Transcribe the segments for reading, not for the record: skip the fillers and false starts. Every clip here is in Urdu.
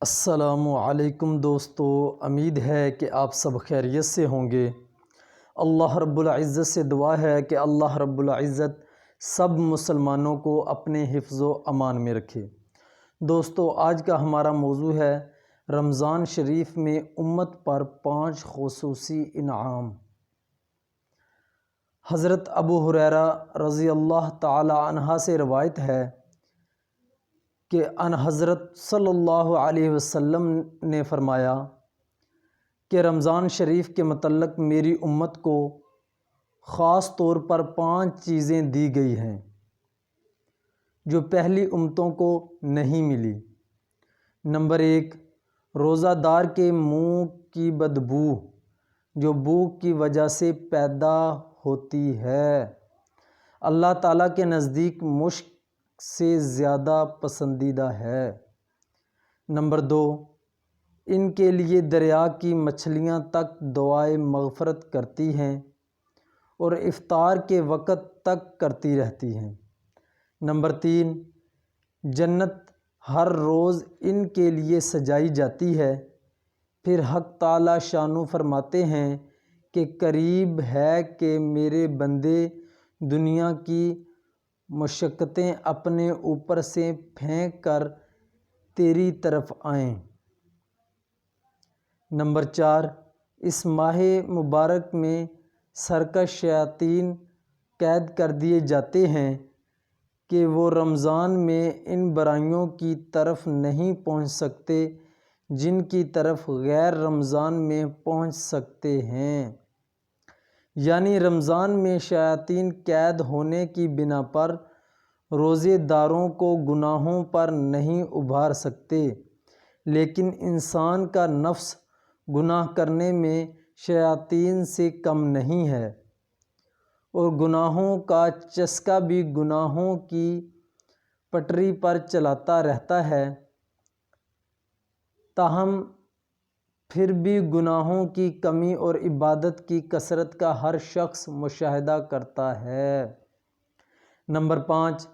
السلام علیکم دوستو، امید ہے کہ آپ سب خیریت سے ہوں گے۔ اللہ رب العزت سے دعا ہے کہ اللہ رب العزت سب مسلمانوں کو اپنے حفظ و امان میں رکھے۔ دوستو، آج کا ہمارا موضوع ہے رمضان شریف میں امت پر 5 خصوصی انعام۔ حضرت ابو ہریرہ رضی اللہ تعالی عنہ سے روایت ہے کہ ان حضرت صلی اللہ علیہ وسلم نے فرمایا کہ رمضان شریف کے متعلق میری امت کو خاص طور پر 5 چیزیں دی گئی ہیں جو پہلی امتوں کو نہیں ملی۔ نمبر 1، روزہ دار کے منہ کی بدبو جو بھوک کی وجہ سے پیدا ہوتی ہے، اللہ تعالیٰ کے نزدیک مشک سے زیادہ پسندیدہ ہے۔ نمبر 2، ان کے لیے دریا کی مچھلیاں تک دعائے مغفرت کرتی ہیں اور افطار کے وقت تک کرتی رہتی ہیں۔ نمبر 3، جنت ہر روز ان کے لیے سجائی جاتی ہے، پھر حق تعالی شانو فرماتے ہیں کہ قریب ہے کہ میرے بندے دنیا کی مشقتیں اپنے اوپر سے پھینک کر تیری طرف آئیں۔ نمبر 4، اس ماہ مبارک میں سرکش شیاطین قید کر دیے جاتے ہیں کہ وہ رمضان میں ان برائیوں کی طرف نہیں پہنچ سکتے جن کی طرف غیر رمضان میں پہنچ سکتے ہیں۔ یعنی رمضان میں شیاطین قید ہونے کی بنا پر روزے داروں کو گناہوں پر نہیں ابھار سکتے، لیکن انسان کا نفس گناہ کرنے میں شیاطین سے کم نہیں ہے اور گناہوں کا چسکا بھی گناہوں کی پٹری پر چلاتا رہتا ہے، تاہم پھر بھی گناہوں کی کمی اور عبادت کی کثرت کا ہر شخص مشاہدہ کرتا ہے۔ نمبر 5،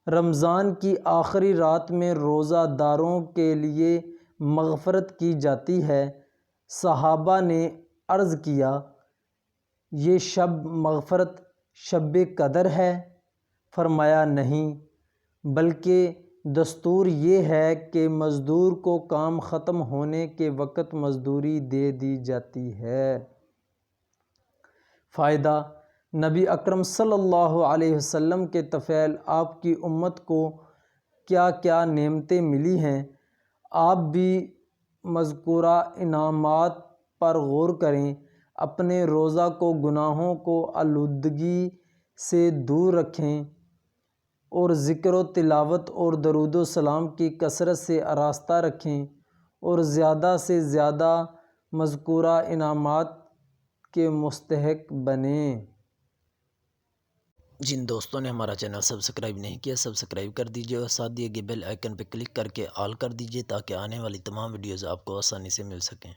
رمضان کی آخری رات میں روزہ داروں کے لیے مغفرت کی جاتی ہے۔ صحابہ نے عرض کیا، یہ شب مغفرت شب قدر ہے؟ فرمایا، نہیں، بلکہ دستور یہ ہے کہ مزدور کو کام ختم ہونے کے وقت مزدوری دے دی جاتی ہے۔ فائدہ: نبی اکرم صلی اللہ علیہ وسلم کے طفیل آپ کی امت کو کیا کیا نعمتیں ملی ہیں، آپ بھی مذکورہ انعامات پر غور کریں، اپنے روزہ کو گناہوں کو آلودگی سے دور رکھیں اور ذکر و تلاوت اور درود و سلام کی کثرت سے آراستہ رکھیں اور زیادہ سے زیادہ مذکورہ انعامات کے مستحق بنیں۔ جن دوستوں نے ہمارا چینل سبسکرائب نہیں کیا، سبسکرائب کر دیجئے اور ساتھ دیے گئے بیل آئیکن پہ کلک کر کے آل کر دیجئے تاکہ آنے والی تمام ویڈیوز آپ کو آسانی سے مل سکیں۔